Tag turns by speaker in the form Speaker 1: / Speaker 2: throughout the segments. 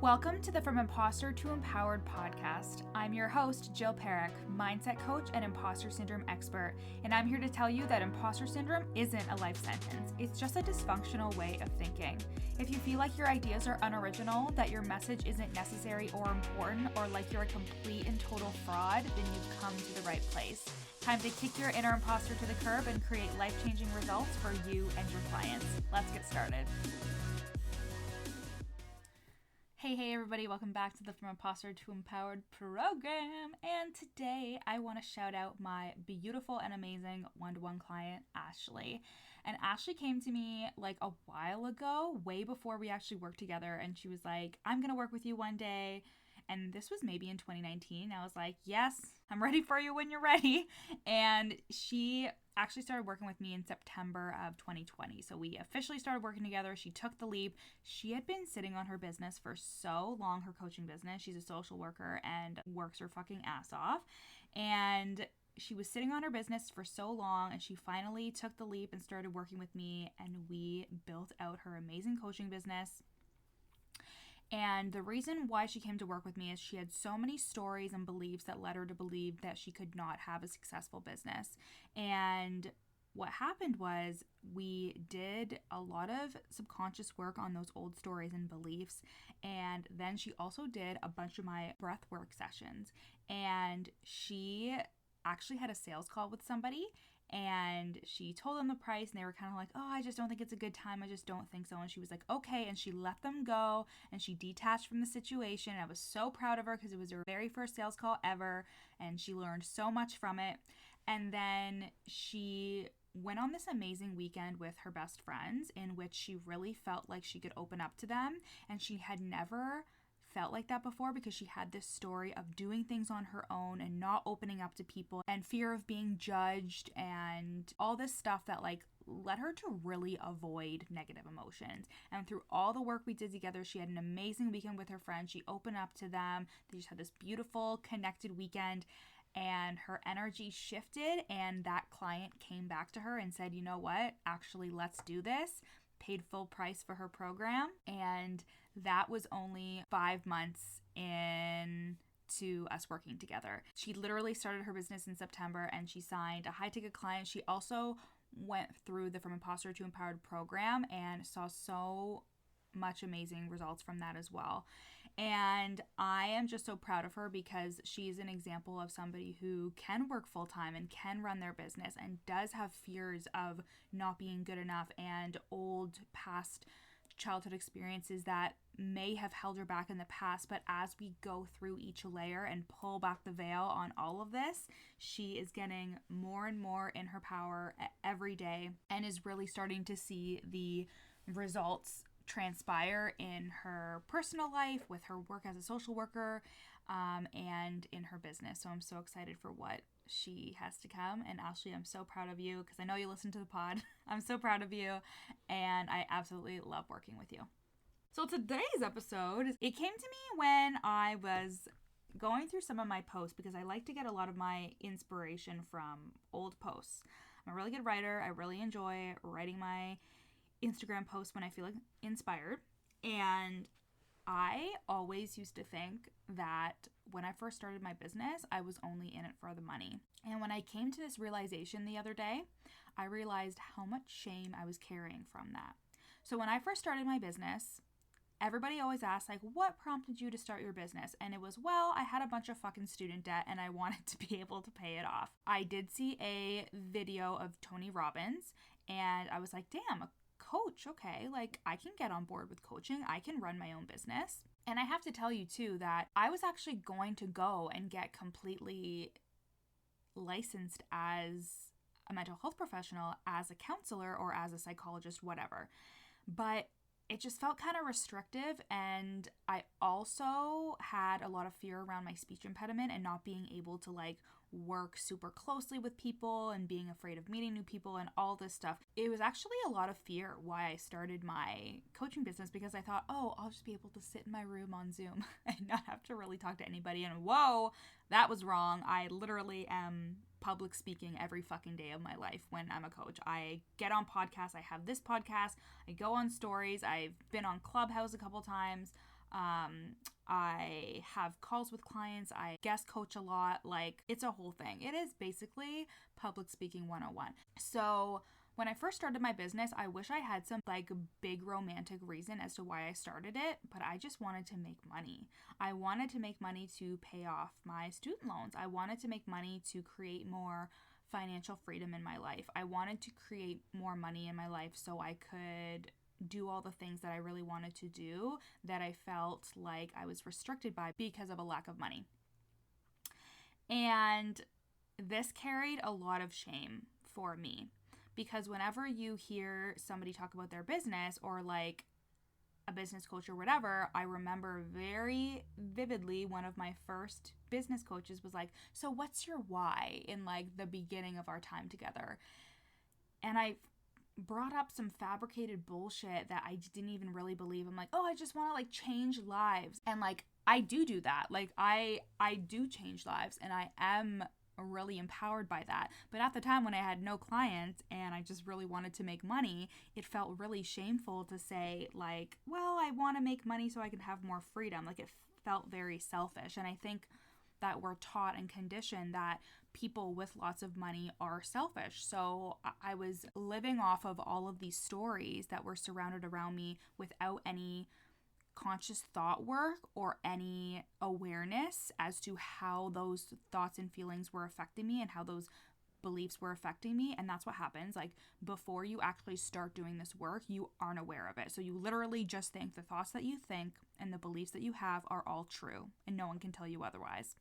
Speaker 1: Welcome to the From Imposter to Empowered podcast. I'm your host, Jill Perrick, mindset coach and imposter syndrome expert, and I'm here to tell you that imposter syndrome isn't a life sentence. It's just a dysfunctional way of thinking. If you feel like your ideas are unoriginal, that your message isn't necessary or important, or like you're a complete and total fraud, then you've come to the right place. Time to kick your inner imposter to the curb and create life-changing results for you and your clients. Let's get started. Hey everybody, welcome back to the From Imposter to Empowered program. And today I want to shout out my beautiful and amazing one-to-one client, Ashley. And Ashley came to me like a while ago, way before we actually worked together. And she was like, I'm going to work with you one day. And this was maybe in 2019. I was like, yes, I'm ready for you when you're ready. And she actually started working with me in September of 2020. So we officially started working together. She took the leap. She had been sitting on her business for so long, her coaching business. She's a social worker and works her fucking ass off. And she was sitting on her business for so long, and she finally took the leap and started working with me, and we built out her amazing coaching business. And the reason why she came to work with me is she had so many stories and beliefs that led her to believe that she could not have a successful business. And what happened was we did a lot of subconscious work on those old stories and beliefs. And then she also did a bunch of my breath work sessions. And she actually had a sales call with somebody. And she told them the price, and they were kind of like, oh, I just don't think it's a good time. I just don't think so. And she was like, okay. And she let them go, and she detached from the situation. And I was so proud of her because it was her very first sales call ever, and she learned so much from it. And then she went on this amazing weekend with her best friends in which she really felt like she could open up to them. And she had never felt like that before because she had this story of doing things on her own and not opening up to people and fear of being judged and all this stuff that like led her to really avoid negative emotions. And through all the work we did together, she had an amazing weekend with her friends. She opened up to them. They just had this beautiful connected weekend, and her energy shifted, and that client came back to her and said, you know what, actually, let's do this. Paid full price for her program, and that was only 5 months into us working together. She literally started her business in September, and she signed a high-ticket client. She also went through the From Imposter to Empowered program and saw so much amazing results from that as well. And I am just so proud of her because she's an example of somebody who can work full-time and can run their business and does have fears of not being good enough and old past childhood experiences that may have held her back in the past. But as we go through each layer and pull back the veil on all of this, she is getting more and more in her power every day and is really starting to see the results transpire in her personal life, with her work as a social worker, and in her business. So I'm so excited for what she has to come. And Ashley, I'm so proud of you because I know you listen to the pod. I'm so proud of you, and I absolutely love working with you. So today's episode, it came to me when I was going through some of my posts because I like to get a lot of my inspiration from old posts. I'm a really good writer. I really enjoy writing my Instagram posts when I feel like inspired. And I always used to think that when I first started my business, I was only in it for the money. And when I came to this realization the other day, I realized how much shame I was carrying from that. So when I first started my business, everybody always asked, like, what prompted you to start your business? And it was, well, I had a bunch of fucking student debt and I wanted to be able to pay it off. I did see a video of Tony Robbins, and I was like, damn, a coach, okay, like I can get on board with coaching. I can run my own business. And I have to tell you too that I was actually going to go and get completely licensed as a mental health professional, as a counselor or as a psychologist, whatever. But it just felt kind of restrictive, and I also had a lot of fear around my speech impediment and not being able to like work super closely with people and being afraid of meeting new people and all this stuff. It was actually a lot of fear why I started my coaching business, because I thought, oh, I'll just be able to sit in my room on Zoom and not have to really talk to anybody. And whoa, that was wrong. I literally am public speaking every fucking day of my life when I'm a coach. I get on podcasts. I have this podcast. I go on stories. I've been on Clubhouse a couple times. I have calls with clients. I guest coach a lot. Like, it's a whole thing. It is basically public speaking 101. So when I first started my business, I wish I had some like big romantic reason as to why I started it, but I just wanted to make money. I wanted to make money to pay off my student loans. I wanted to make money to create more financial freedom in my life. I wanted to create more money in my life so I could do all the things that I really wanted to do that I felt like I was restricted by because of a lack of money. And this carried a lot of shame for me, because whenever you hear somebody talk about their business or like a business coach or whatever, I remember very vividly one of my first business coaches was like, so what's your why, in like the beginning of our time together? And I brought up some fabricated bullshit that I didn't even really believe. I'm like, oh, I just want to like change lives. And like, I do that. Like, I do change lives, and I am really empowered by that. But at the time when I had no clients and I just really wanted to make money, it felt really shameful to say like, well, I want to make money so I can have more freedom. Like, it felt very selfish. And I think that we're taught and conditioned that people with lots of money are selfish. So I was living off of all of these stories that were surrounded around me without any conscious thought work or any awareness as to how those thoughts and feelings were affecting me and how those beliefs were affecting me. And that's what happens. Like, before you actually start doing this work, you aren't aware of it. So you literally just think the thoughts that you think and the beliefs that you have are all true, and no one can tell you otherwise.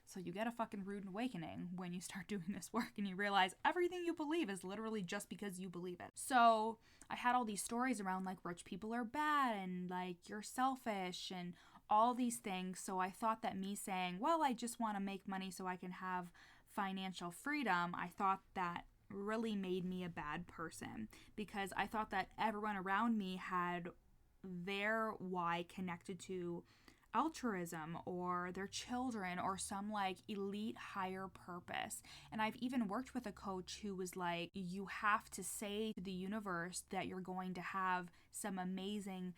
Speaker 1: So you get a fucking rude awakening when you start doing this work and you realize everything you believe is literally just because you believe it. So I had all these stories around like rich people are bad and like you're selfish and all these things. So I thought that me saying, well, I just want to make money so I can have financial freedom, I thought that really made me a bad person, because I thought that everyone around me had their why connected to altruism or their children or some like elite higher purpose. And I've even worked with a coach who was like, you have to say to the universe that you're going to have some amazing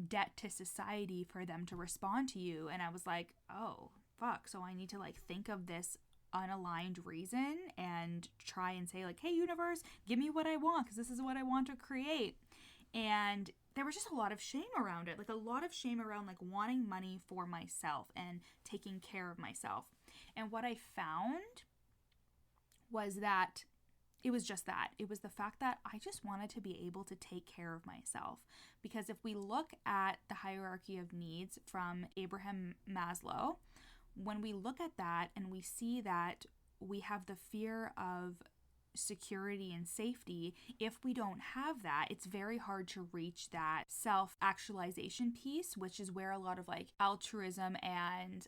Speaker 1: debt to society for them to respond to you. And I was like, oh fuck, so I need to like think of this unaligned reason and try and say like, hey universe, give me what I want because this is what I want to create. And there was just a lot of shame around it, like a lot of shame around like wanting money for myself and taking care of myself. And what I found was that it was just that. It was the fact that I just wanted to be able to take care of myself. Because if we look at the hierarchy of needs from Abraham Maslow, when we look at that and we see that we have the fear of security and safety, if we don't have that, it's very hard to reach that self-actualization piece, which is where a lot of like altruism and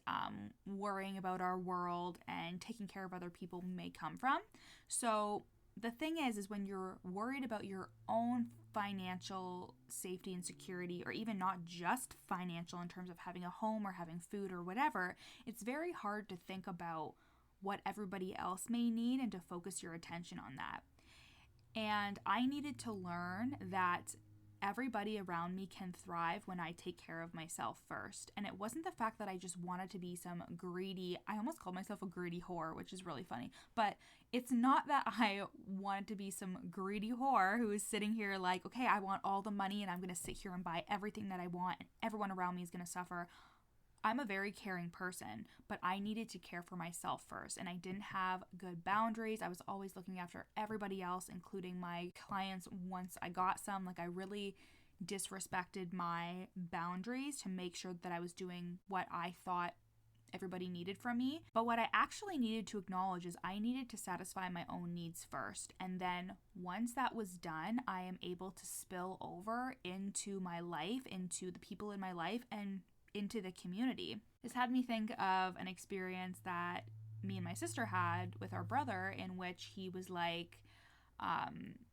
Speaker 1: worrying about our world and taking care of other people may come from. So the thing is when you're worried about your own financial safety and security, or even not just financial in terms of having a home or having food or whatever, it's very hard to think about what everybody else may need and to focus your attention on that. And I needed to learn that everybody around me can thrive when I take care of myself first. And it wasn't the fact that I just wanted to be some greedy, I almost called myself a greedy whore, which is really funny, but it's not that I wanted to be some greedy whore who is sitting here like, okay, I want all the money and I'm going to sit here and buy everything that I want and everyone around me is going to suffer. I'm a very caring person, but I needed to care for myself first, and I didn't have good boundaries. I was always looking after everybody else, including my clients once I got some. Like, I really disrespected my boundaries to make sure that I was doing what I thought everybody needed from me. But what I actually needed to acknowledge is I needed to satisfy my own needs first. And then once that was done, I am able to spill over into my life, into the people in my life, and into the community. This had me think of an experience that me and my sister had with our brother, in which he was like,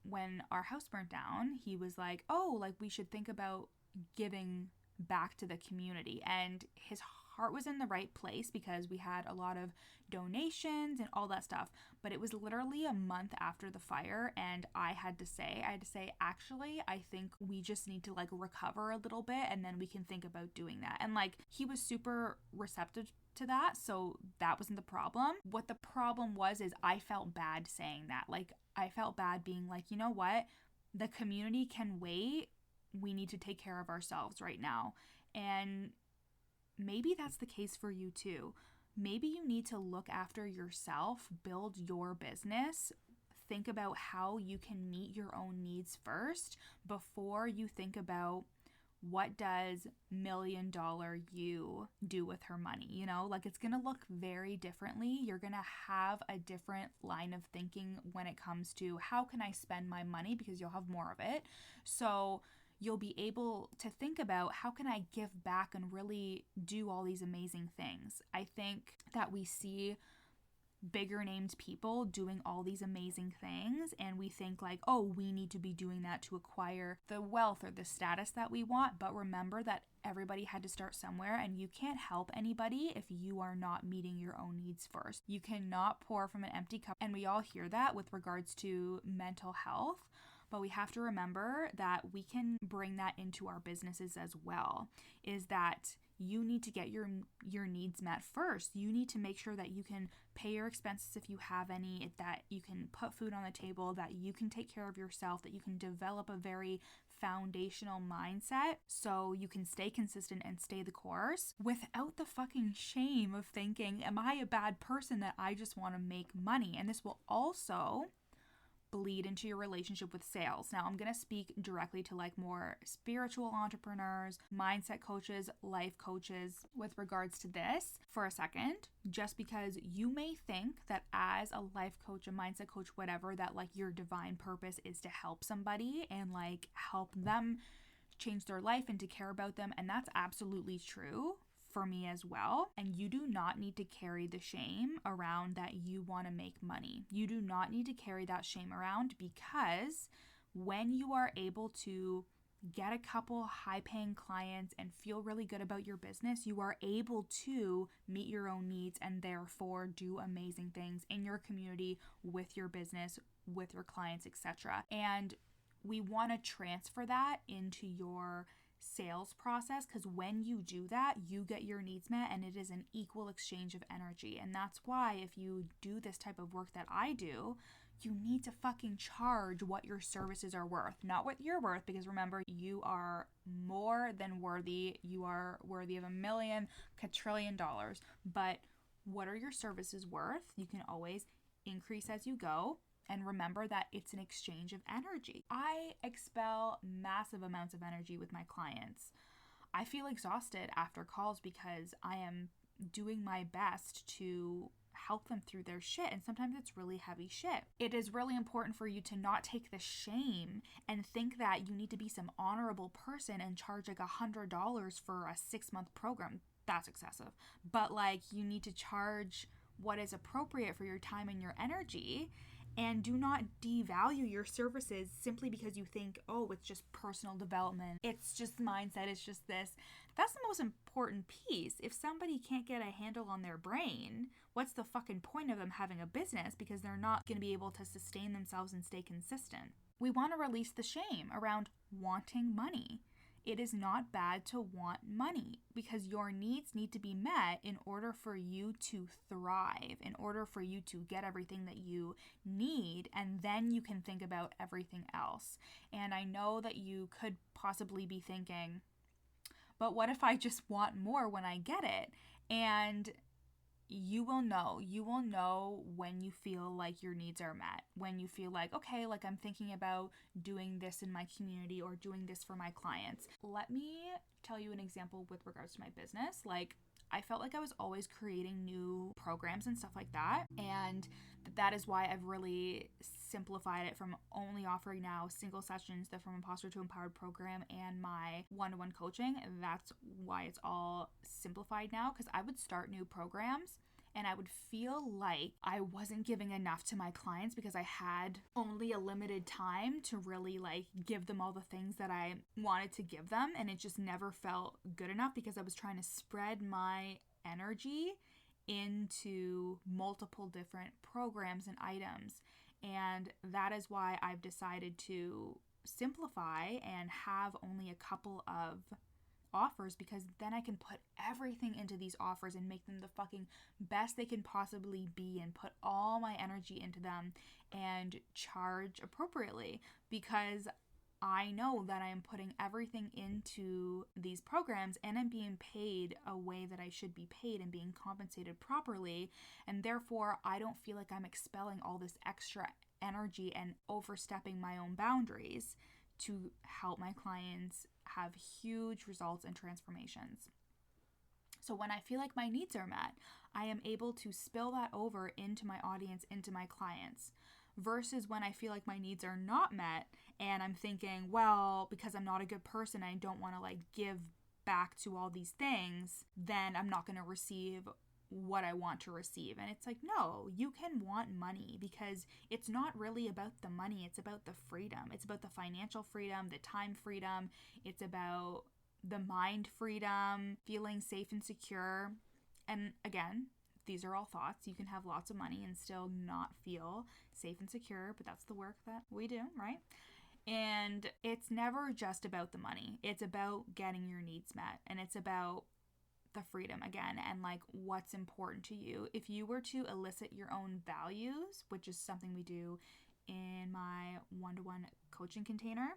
Speaker 1: when our house burnt down, he was like, oh, like we should think about giving back to the community. And his heart was in the right place because we had a lot of donations and all that stuff. But it was literally a month after the fire, and I had to say, actually, I think we just need to like recover a little bit and then we can think about doing that. And like, he was super receptive to that, so that wasn't the problem. What the problem was is I felt bad saying that. Like, I felt bad being like, you know what? The community can wait. We need to take care of ourselves right now. And maybe that's the case for you too. Maybe you need to look after yourself, build your business, think about how you can meet your own needs first before you think about what does $1 million you do with her money. You know, like, it's gonna look very differently. You're gonna have a different line of thinking when it comes to how can I spend my money, because you'll have more of it. So you'll be able to think about how can I give back and really do all these amazing things. I think that we see bigger named people doing all these amazing things, and we think like, oh, we need to be doing that to acquire the wealth or the status that we want. But remember that everybody had to start somewhere, and you can't help anybody if you are not meeting your own needs first. You cannot pour from an empty cup, and we all hear that with regards to mental health. But we have to remember that we can bring that into our businesses as well, is that you need to get your needs met first. You need to make sure that you can pay your expenses if you have any, that you can put food on the table, that you can take care of yourself, that you can develop a very foundational mindset so you can stay consistent and stay the course without the fucking shame of thinking, am I a bad person that I just want to make money? And this will also bleed into your relationship with sales. Now, I'm going to speak directly to like more spiritual entrepreneurs, mindset coaches, life coaches with regards to this for a second, just because you may think that as a life coach, a mindset coach, whatever, that like your divine purpose is to help somebody and like help them change their life and to care about them. And that's absolutely true for me as well. And you do not need to carry the shame around that you want to make money. You do not need to carry that shame around, because when you are able to get a couple high-paying clients and feel really good about your business, you are able to meet your own needs and therefore do amazing things in your community, with your business, with your clients, etc. And we want to transfer that into your sales process, because when you do that, you get your needs met and it is an equal exchange of energy. And that's why if you do this type of work that I do, you need to fucking charge what your services are worth, not what you're worth, because remember, you are more than worthy. You are worthy of $1 million, quadrillion dollars. But what are your services worth? You can always increase as you go. And remember that it's an exchange of energy. I expel massive amounts of energy with my clients. I feel exhausted after calls because I am doing my best to help them through their shit. And sometimes it's really heavy shit. It is really important for you to not take the shame and think that you need to be some honorable person and charge like $100 for a 6-month program. That's excessive. But like, you need to charge what is appropriate for your time and your energy. And do not devalue your services simply because you think, oh, it's just personal development. It's just mindset. It's just this. That's the most important piece. If somebody can't get a handle on their brain, what's the fucking point of them having a business? Because they're not going to be able to sustain themselves and stay consistent. We want to release the shame around wanting money. It is not bad to want money, because your needs need to be met in order for you to thrive, in order for you to get everything that you need, and then you can think about everything else. And I know that you could possibly be thinking, but what if I just want more when I get it? And you will know when you feel like your needs are met, when you feel like, okay, like I'm thinking about doing this in my community or doing this for my clients. Let me tell you an example with regards to my business. Like, I felt like I was always creating new programs and stuff like that. And that is why I've really simplified it from only offering now single sessions, the From Imposter to Empowered program, and my one-to-one coaching. That's why it's all simplified now, because I would start new programs and I would feel like I wasn't giving enough to my clients because I had only a limited time to really like give them all the things that I wanted to give them, and it just never felt good enough because I was trying to spread my energy into multiple different programs and items. And that is why I've decided to simplify and have only a couple of offers, because then I can put everything into these offers and make them the fucking best they can possibly be and put all my energy into them and charge appropriately, because I know that I am putting everything into these programs and I'm being paid a way that I should be paid and being compensated properly, and therefore I don't feel like I'm expelling all this extra energy and overstepping my own boundaries to help my clients have huge results and transformations. So when I feel like my needs are met, I am able to spill that over into my audience, into my clients, versus when I feel like my needs are not met and I'm thinking, well, because I'm not a good person, I don't want to like give back to all these things, then I'm not going to receive what I want to receive. And it's like, no, you can want money, because it's not really about the money. It's about the freedom. It's about the financial freedom, the time freedom. It's about the mind freedom, feeling safe and secure. And again, these are all thoughts. You can have lots of money and still not feel safe and secure, but that's the work that we do, right? And it's never just about the money. It's about getting your needs met, and it's about the freedom again, and like what's important to you. If you were to elicit your own values, which is something we do in my one-to-one coaching container,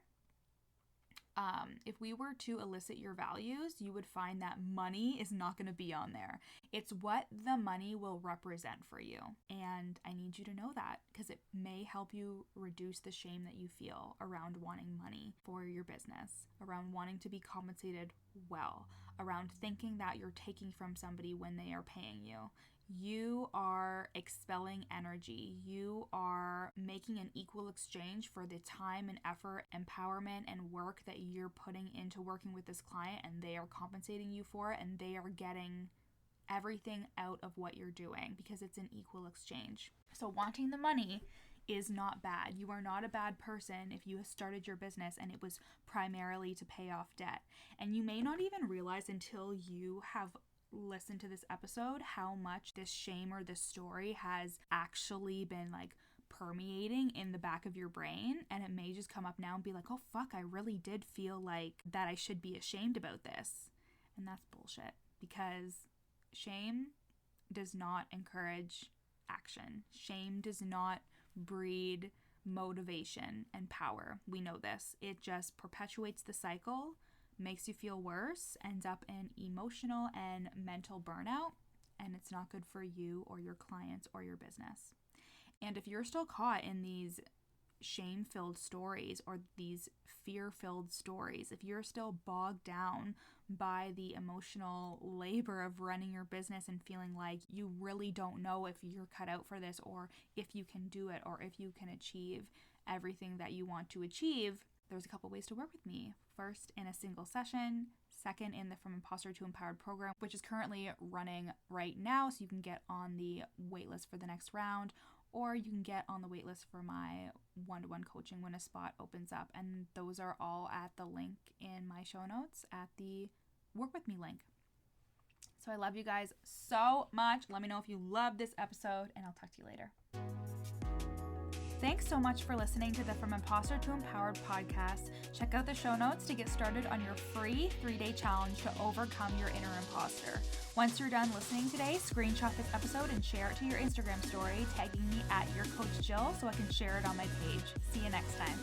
Speaker 1: if we were to elicit your values, you would find that money is not going to be on there. It's what the money will represent for you. And I need you to know that, because it may help you reduce the shame that you feel around wanting money for your business, around wanting to be compensated well, around thinking that you're taking from somebody when they are paying you. You are expelling energy. You are making an equal exchange for the time and effort, empowerment, and work that you're putting into working with this client, and they are compensating you for it, and they are getting everything out of what you're doing because it's an equal exchange. So wanting the money is not bad. You are not a bad person if you started your business and it was primarily to pay off debt. And you may not even realize until you have listen to this episode how much this shame or this story has actually been like permeating in the back of your brain, and it may just come up now and be like, oh fuck, I really did feel like that I should be ashamed about this. And that's bullshit, because shame does not encourage action. Shame does not breed motivation and power. We know this. It just perpetuates the cycle, makes you feel worse, ends up in emotional and mental burnout, and it's not good for you or your clients or your business. And if you're still caught in these shame-filled stories or these fear-filled stories, if you're still bogged down by the emotional labor of running your business and feeling like you really don't know if you're cut out for this, or if you can do it, or if you can achieve everything that you want to achieve, there's a couple ways to work with me. First, in a single session. Second, in the From Imposter to Empowered program, which is currently running right now, so you can get on the waitlist for the next round, or you can get on the waitlist for my one-to-one coaching when a spot opens up. And those are all at the link in my show notes at the Work With Me link. So I love you guys so much. Let me know if you love this episode, and I'll talk to you later. Thanks so much for listening to the From Imposter to Empowered podcast. Check out the show notes to get started on your free 3-day challenge to overcome your inner imposter. Once you're done listening today, screenshot this episode and share it to your Instagram story, tagging me at YourCoachJill so I can share it on my page. See you next time.